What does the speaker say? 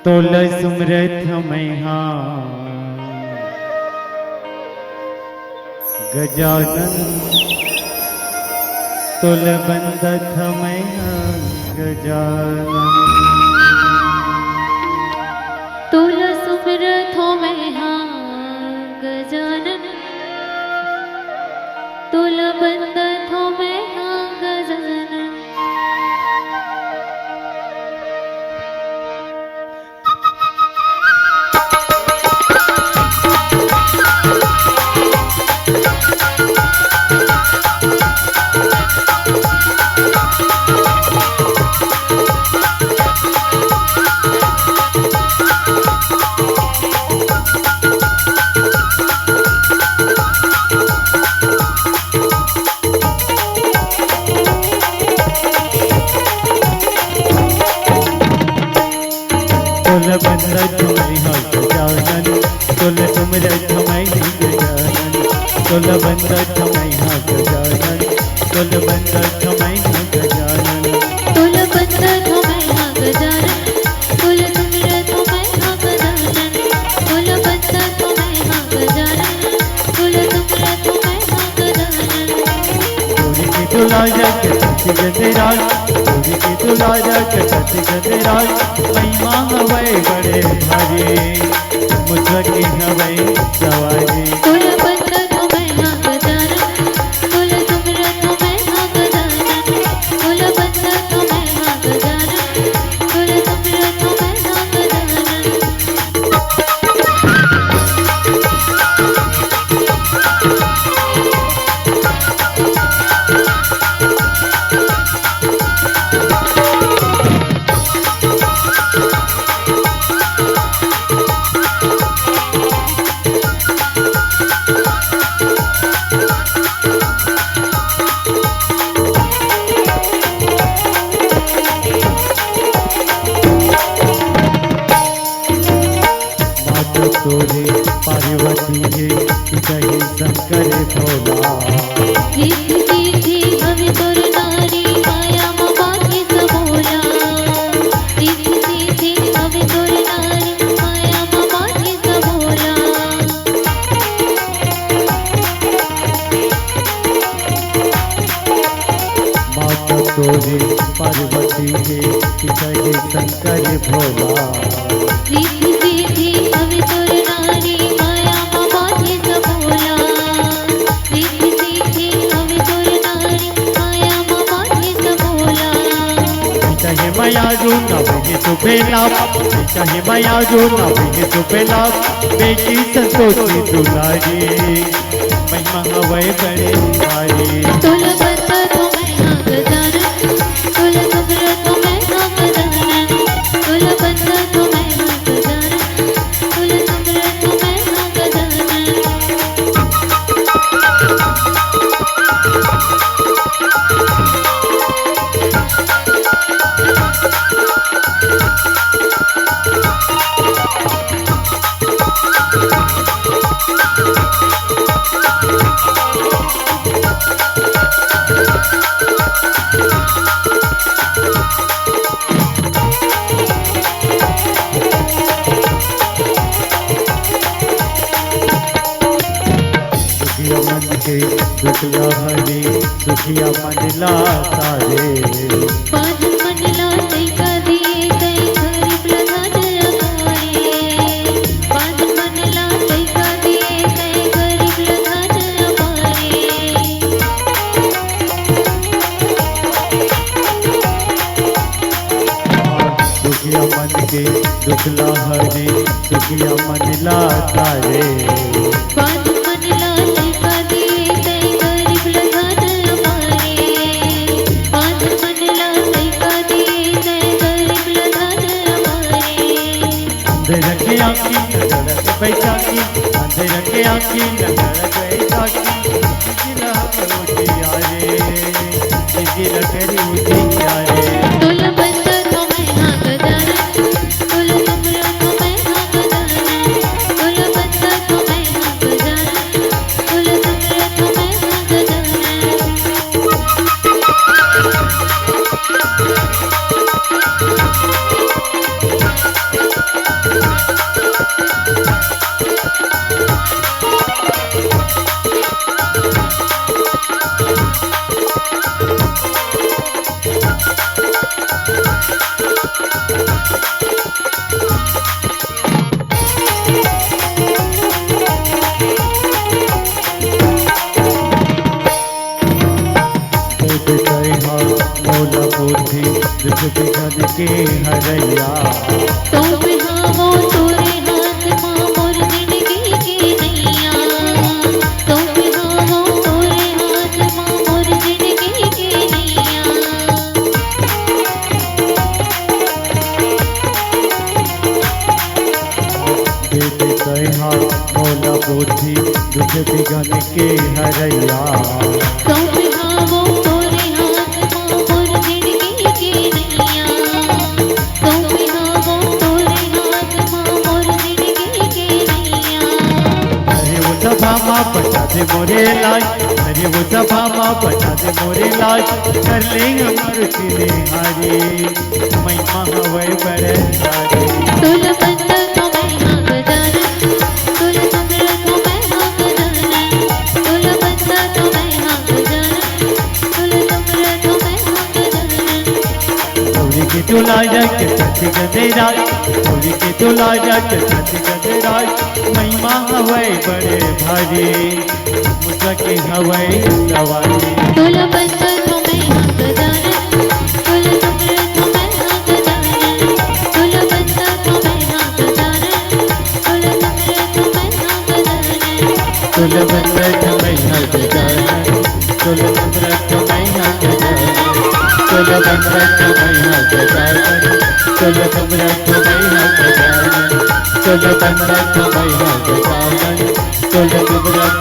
तोल सुमरथ मैहा गजानन तुल बंदथ मैहा गजानन तुल सुमरथो मैहा गजानन तुल बंदथो मैहा गजानन। तुल बंदथ मैहा गजानन तुल सुमरथ मैहा गजानन तुल बंदथ मैहा गजानन तुल बंदथ मैहा गजानन तुल बंदथो मैहा गजानन तुल सुमरथो मैहा गजानन तुल बंदथो मैहा गजानन तुल सुमरथो मैहा गजानन। गोरी की तुला जगत गजराज गोरी की तुला जगत गजराज महिमा हवै बड़े भारी मुझकी हवै सवारी तुल बंदथो मैहा गजानन तुल सुमरथो मैहा गजानन तुल बंदथो मैहा गजानन तुल सुमरथो मैहा गजानन। तोरे पार्वती है जय शंकर भोला रिद्धि सिद्धि हवि तोर नारी माया मोबाके सबोला रिद्धि सिद्धि हवि तोर नारी माया मोबाके सबोला। माता तोरे पार्वती है जय शंकर भोला रिद्धि सिद्धि हवि तोर नारी माया मोबाके सबोला रिद्धि सिद्धि हवि तोर नारी माया मोबाके सबोला। चाहे माया जो न बने तो बेला चाहे माया जो न बने तो बेला बेटी संतोषी दुलारी महिमा हवै बड़े भारी तुल बंदथो मैहा गजानन तुल सुमरथो मैहा गजानन तुल बंदथो मैहा गजानन तुल सुमरथो मैहा गजानन। सुखिया मन के दुखिया हरे सुखिया मन लाता रे बाजन मन लाते कदिए कई गरीब लगा जगाए बाजन मन लाते कदिए कई गरीब लगा जगाए। दुखिया मन के दुखला हरे सुखिया मन लाता रे बाजन मन लाते कदिए कई गरीब लगा जगाए बाजन मन लाते कदिए कई गरीब लगा जगाए। अंधेर के आँखी नजर बैसाखी अंधेर के आँखी नजर बैसाखी जिला करो यारे जिला करो यारे तुल बंदथो मैहा गजानन तुल सुमरथो मैहा गजानन तुल बंदथो मैहा गजानन तुल सुमरथो मैहा गजानन। पोथी दुख बिगन के हरैया सौंपे हावो तोरे हाथ माँ मोर जिंदगी की नैया सौंपे हावो तोरे हाथ माँ मोर जिंदगी की नैया अरे वो सभा माँ बचा दे मोरे लाज अरे वो सभा माँ बचा दे मोरे लाज कर ले हमर तिले हारे महिमा हवै बड़े सारे तुल बंदर तो मैं हाँ गजानन तुल सुमरन तो मैं हाँ गजानन तुल बंदर तो मैं हाँ गजानन तुल सुमरन तो मैं हाँ गजानन गौरी के तुला जग सच गदेराज गौरी के तुला जग सच गदेराज महिमा हवै बड़े भारी मुझा के हवै सवारी तुल बंदर तो मैं हाँ गजानन तुल सुमरन तो मैं हाँ गजानन तुल बंदर तो मैं हाँ गजानन तुल सुमरन तो मैं हाँ गजानन तुल बंदर तुम्हें हाँ गजानन तुल सुमरन तुम्हें हाँ गजानन तुल बंदर तुम्हें हाँ गजानन तुल सुमरन तुम्हें हाँ गजानन तुल बंदर तुम्हें हाँ गजानन तुल सुमरन